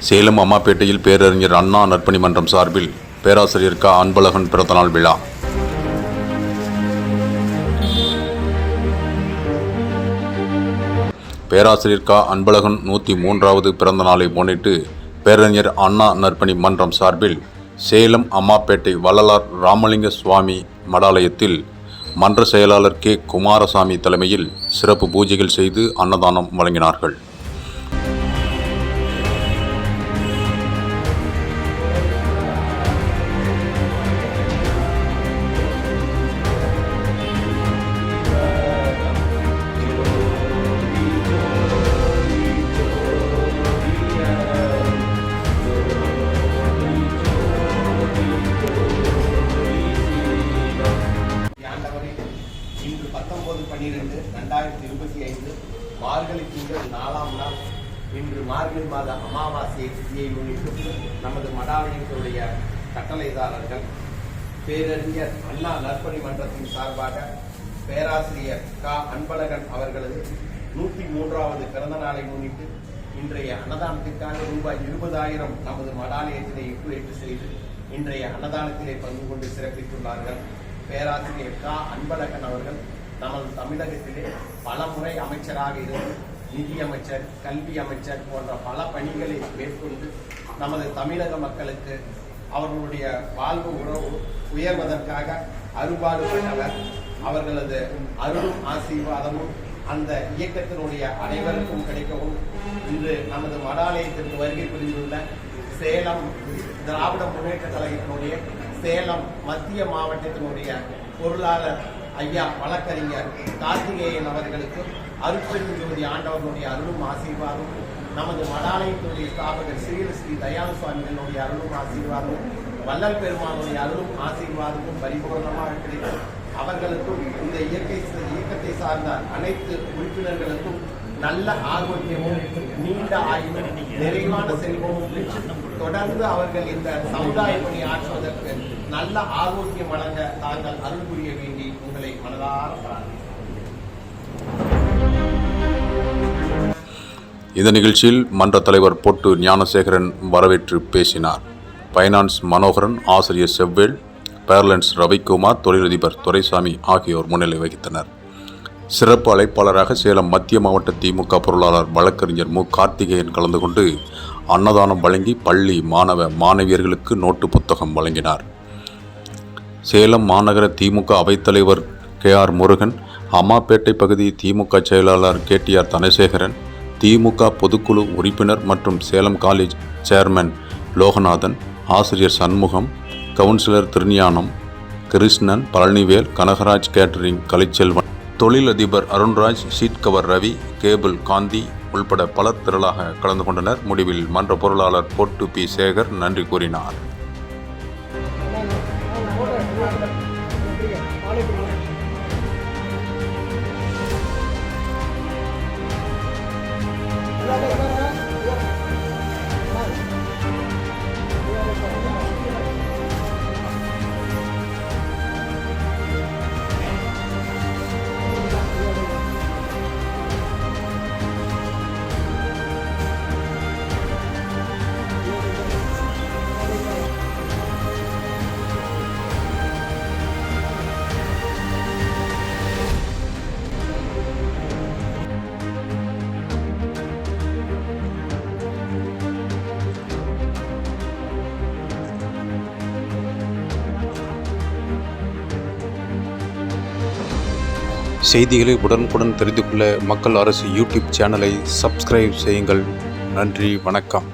சேலம் அம்மாப்பேட்டையில் பேரறிஞர் அண்ணா நற்பணி மன்றம் சார்பில் பேராசிரியர் க. அன்பழகன் பிறந்தநாள் விழா. பேராசிரியர் க. அன்பழகன் 103வது பிறந்த நாளை முன்னிட்டு பேரறிஞர் அண்ணா நற்பணி மன்றம் சார்பில் சேலம் அம்மாப்பேட்டை வள்ளலார் ராமலிங்க சுவாமி மடாலயத்தில் மன்ற செயலாளர் கே. குமாரசாமி தலைமையில் சிறப்பு பூஜைகள் செய்து அன்னதானம் வழங்கினார்கள். இன்று 19/12/2025 மார்கழி திங்கள் 4ஆம் நாள். இன்று மார்கழி மாத அமாவாசை திதியை முன்னிட்டு நமது மடாலயத்தினுடைய கட்டளைதாரர்கள் பேரறிஞர் அண்ணா நற்பணி மன்றத்தின் சார்பாக பேராசிரியர் க. அன்பழகன் அவர்களது 103வது பிறந்த நாளை முன்னிட்டு இன்றைய அன்னதானத்திற்காக ரூபாய் 20,000 நமது மடாலயத்திலே இட்டு செய்து இன்றைய அன்னதானத்திலே பங்கு கொண்டு சிறப்பித்துள்ளார்கள். பேராசிரியர் க. அன்பழகன் அவர்கள் நமது தமிழகத்திலே பல முறை அமைச்சராக இருந்து நிதியமைச்சர், கல்வி அமைச்சர் போன்ற பல பணிகளை மேற்கொண்டு நமது தமிழக மக்களுக்கு அவர்களுடைய வாழ்வு உறவு உயர்வதற்காக அரும்பாடுபட்டவர். அவர்களது அருளும் ஆசீர்வாதமும் அந்த இயக்கத்தினுடைய அனைவருக்கும் கிடைக்கவும் இன்று நமது மடாலயத்திற்கு வருகை புரிந்துள்ள சேலம் திராவிட முன்னேற்ற கழகத்தினுடைய சேலம் மத்திய மாவட்டத்தினுடைய பொருளாளர் ஐயா வழக்கறிஞர் கார்த்திகேயன் அவர்களுக்கு அருட்பெரும் ஜோதி ஆண்டவர்களுடைய அருளும் ஆசீர்வாதம், நமது மடாலயத்தினுடைய ஸ்தாபகர் ஸ்ரீ தயானு சுவாமிகளுடைய அருளும் ஆசீர்வாதமும், வள்ளல் பெருமானுடைய அருளும் ஆசீர்வாதமும் பரிபூர்ணமாக கிடைக்கும். அவர்களுக்கும் இந்த இயக்கத்தை சார்ந்த அனைத்து உறுப்பினர்களுக்கும் நல்ல ஆரோக்கியமும் நீண்ட ஆயுளும் நிறைவான செல்வமும் தொடர்ந்து அவர்கள் இந்த சமுதாய பணி ஆற்றுவதற்கு நல்ல ஆரோக்கியம் வழங்க தாங்கள் அருள் புரிய வேண்டி உங்களை மனதார இந்த நிகழ்ச்சியில் மன்ற தலைவர் பொட்டு ஞானசேகரன் வரவேற்று பேசினார். பைனான்ஸ் மனோகரன், ஆசிரியர் செவ்வேல், பேர்லன்ஸ் ரவிக்குமார், தொழிலதிபர் துரைசாமி ஆகியோர் முன்னிலை வகித்தனர். சிறப்பு அழைப்பாளராக சேலம் மத்திய மாவட்ட திமுக பொருளாளர் வழக்கறிஞர் மு. கார்த்திகேயன் கலந்து கொண்டு அன்னதானம் வழங்கி பள்ளி மாணவ மாணவியர்களுக்கு நோட்டு புத்தகம் வழங்கினார். சேலம் மாநகர திமுக அவைத்தலைவர் கே.ஆர். முருகன், அம்மாப்பேட்டை பகுதி திமுக செயலாளர் கே.டி.ஆர். தனசேகரன், திமுக பொதுக்குழு உறுப்பினர் மற்றும் சேலம் காலேஜ் சேர்மன் லோகநாதன், ஆசிரியர் சண்முகம், கவுன்சிலர் திருஞானம், கிருஷ்ணன், பழனிவேல், கனகராஜ் கேட்டரிங் கலைச்செல்வன், தொழிலதிபர் Arunraj, seat cover Ravi, cable Gandhi உள்பட பலர் திரளாக கலந்து கொண்டனர். முடிவில் மன்ற பொருளாளர் பொட்டு பி. சேகர் நன்றி கூறினார். செய்திகளை உடனுக்குடன் தெரிந்து கொள்ள மக்கள் அரசு யூடியூப் சேனலை சப்ஸ்கிரைப் செய்யுங்கள். நன்றி, வணக்கம்.